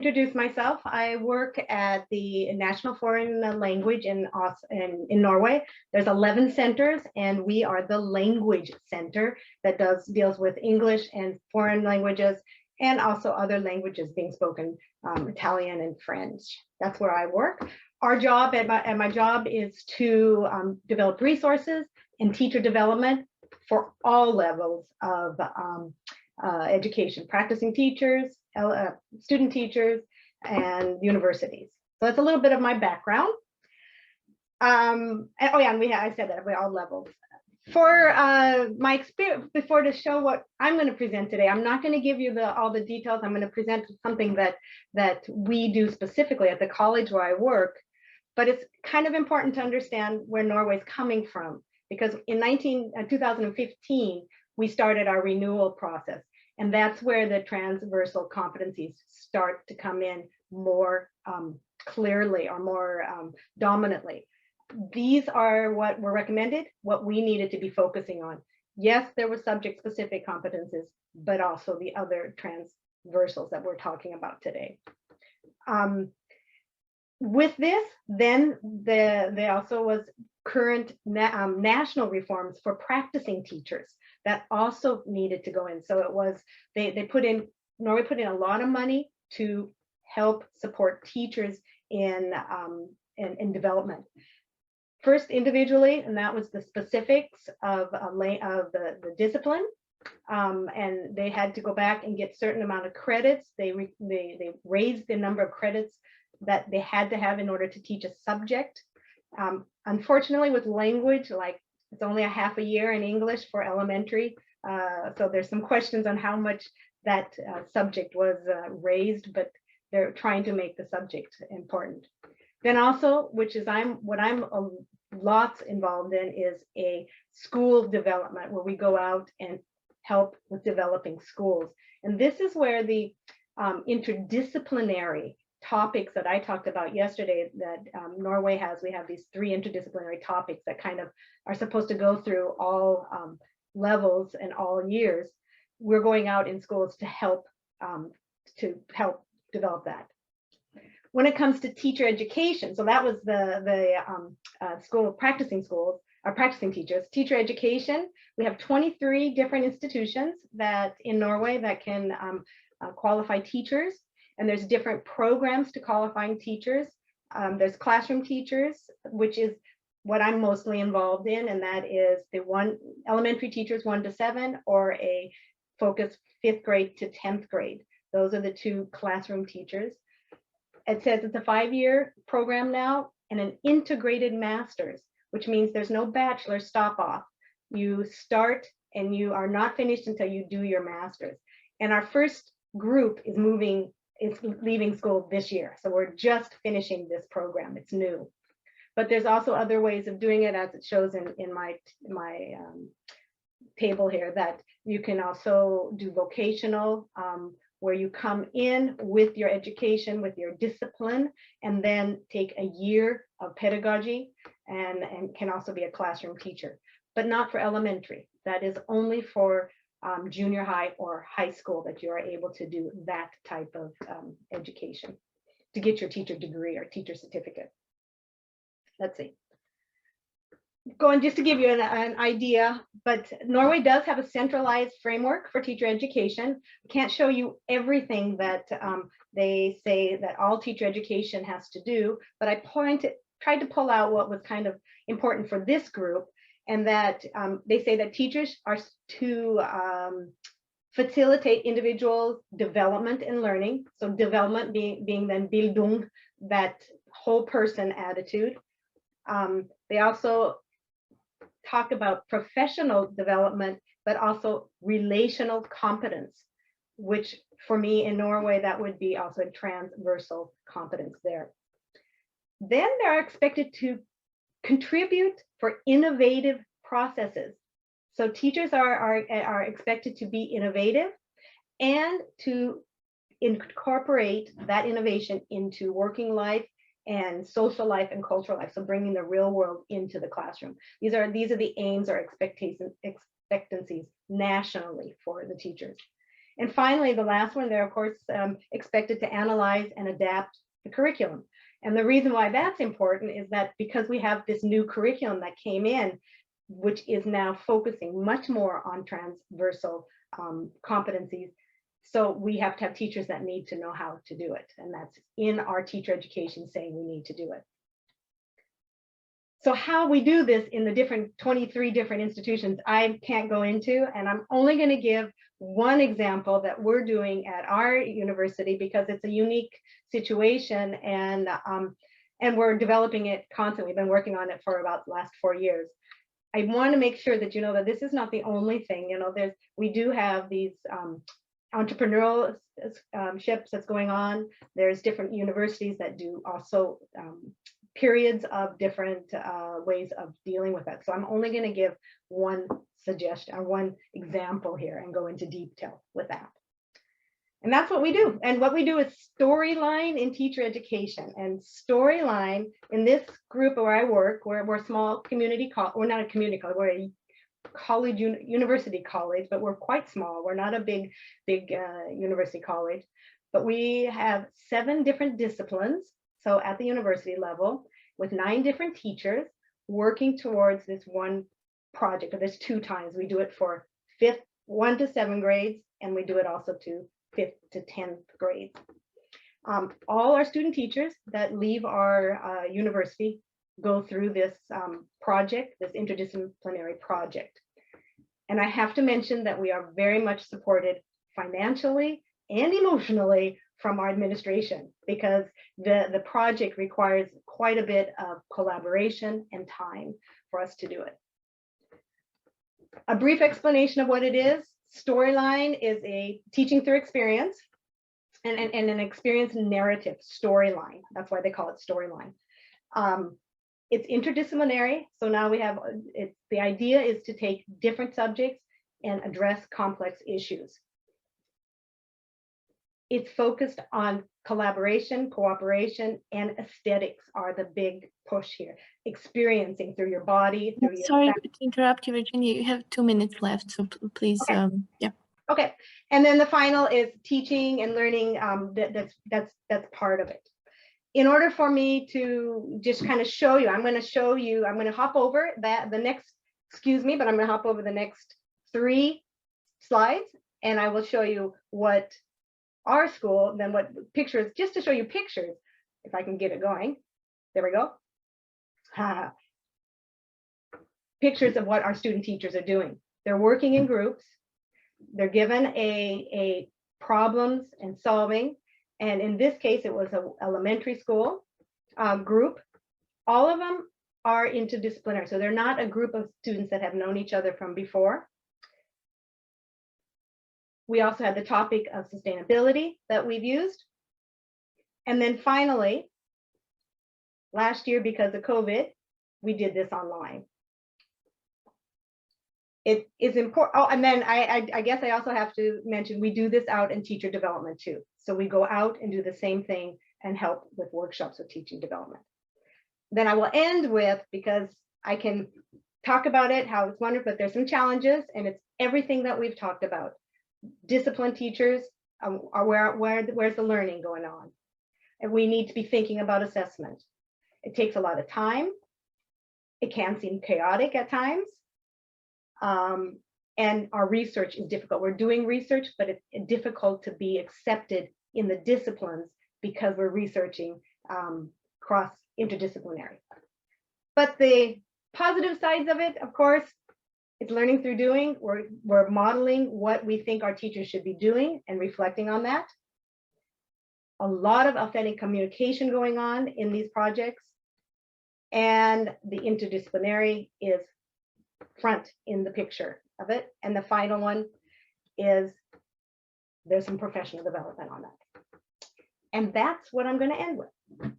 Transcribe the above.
Introduce myself. I work at the National Foreign Language in Norway. There's 11 centers, and we are the language center that deals with English and foreign languages, and also other languages being spoken, Italian and French. That's where I work. Our job at my job is to develop resources and teacher development for all levels of education, practicing teachers, student teachers, and universities. So that's a little bit of my background. And I said that we're all levels. For my experience, before to show what I'm going to present today, I'm not going to give you all the details. I'm going to present something that we do specifically at the college where I work, but it's kind of important to understand where Norway's coming from, because in 2015, we started our renewal process. And that's where the transversal competencies start to come in more clearly or more dominantly. These are what were recommended, what we needed to be focusing on. Yes, there were subject-specific competences, but also the other transversals that we're talking about today. With this, then there also was current national reforms for practicing teachers that also needed to go in. So it was, Norway put in a lot of money to help support teachers in development. First individually, and that was the specifics of the discipline. And they had to go back and get certain amount of credits. They raised the number of credits that they had to have in order to teach a subject. Unfortunately, with language, like it's only a half a year in English for elementary. So there's some questions on how much that subject was raised, but they're trying to make the subject important. Then also, what I'm lots involved in is a school development where we go out and help with developing schools. And this is where the interdisciplinary topics that I talked about yesterday that Norway has. We have these 3 interdisciplinary topics that kind of are supposed to go through all levels and all years. We're going out in schools to help develop that. When it comes to teacher education, so that was the school practicing schools, or practicing teachers. Teacher education, we have 23 different institutions that in Norway that can qualify teachers. And there's different programs to qualifying teachers. There's classroom teachers, which is what I'm mostly involved in, and that is the elementary teachers 1 to 7, or a focus 5th grade to 10th grade. Those are the 2 classroom teachers. It says it's a 5-year program now, and an integrated master's, which means there's no bachelor stop off. You start and you are not finished until you do your master's. And our first group is leaving school this year. So we're just finishing this program. It's new. But there's also other ways of doing it, as it shows in my table here, that you can also do vocational, where you come in with your education, with your discipline, and then take a year of pedagogy and can also be a classroom teacher, but not for elementary. That is only for junior high or high school that you are able to do that type of education to get your teacher degree or teacher certificate. Let's see. Going just to give you an idea, but Norway does have a centralized framework for teacher education. I can't show you everything that they say that all teacher education has to do, but I tried to pull out what was kind of important for this group. And that they say that teachers are to facilitate individual development and learning. So development being then Bildung, that whole person attitude. They also talk about professional development, but also relational competence, which for me in Norway, that would be also a transversal competence there. Then they're expected to contribute for innovative processes. So teachers are expected to be innovative and to incorporate that innovation into working life and social life and cultural life. So bringing the real world into the classroom. These are the aims or expectancies nationally for the teachers. And finally, the last one, they're of course expected to analyze and adapt the curriculum. And the reason why that's important is that because we have this new curriculum that came in, which is now focusing much more on transversal competencies. So we have to have teachers that need to know how to do it. And that's in our teacher education saying we need to do it. So how we do this in the 23 different institutions, I can't go into, and I'm only going to give one example that we're doing at our university because it's a unique situation, and we're developing it constantly. We've been working on it for about the last 4 years. I want to make sure that you know that this is not the only thing. You know, we do have these entrepreneurial ships that's going on. There's different universities that do also periods of different ways of dealing with it. So I'm only going to give one suggestion or one example here and go into detail with that. And that's what we do. And what we do is storyline in teacher education. And storyline in this group where I work, we're a small community college, we're not a community college, we're a college, university college, but we're quite small. We're not a big university college, but we have 7 different disciplines. So at the university level, with 9 different teachers working towards this one project, or this 2 times. We do it for 1 to 7 grades, and we do it also to 5th to 10th grades. All our student teachers that leave our university go through this project, this interdisciplinary project. And I have to mention that we are very much supported financially and emotionally from our administration, because the project requires quite a bit of collaboration and time for us to do it. A brief explanation of what it is. Storyline is a teaching through experience and an experience narrative storyline. That's why they call it storyline. It's interdisciplinary. So now we have, the idea is to take different subjects and address complex issues. It's focused on collaboration, cooperation, and aesthetics are the big push here. Experiencing through your body. Through Sorry your to interrupt you, Virginia. You have 2 minutes left, so please, okay. Yeah. Okay, and then the final is teaching and learning. That's part of it. In order for me to just kind of show you, I'm going to hop over the next, excuse me, but I'm going to hop over the next 3 slides, and I will show you what our school, then what pictures, just to show you pictures, if I can get it going. There we go. Pictures of what our student teachers are doing. They're working in groups. They're given a problems and solving. And in this case, it was an elementary school group. All of them are interdisciplinary. So they're not a group of students that have known each other from before. We also had the topic of sustainability that we've used. And then finally, last year, because of COVID, we did this online. It is important. Oh, and then I guess I also have to mention, we do this out in teacher development too. So we go out and do the same thing and help with workshops with teaching development. Then I will end with, because I can talk about it, how it's wonderful, but there's some challenges, and it's everything that we've talked about. Disciplined teachers, where's the learning going on? And we need to be thinking about assessment. It takes a lot of time. It can seem chaotic at times. And our research is difficult. We're doing research, but it's difficult to be accepted in the disciplines because we're researching cross interdisciplinary. But the positive sides of it, of course, it's learning through doing. We're modeling what we think our teachers should be doing and reflecting on that. A lot of authentic communication going on in these projects. And the interdisciplinary is front in the picture of it. And the final one is there's some professional development on that. And that's what I'm going to end with.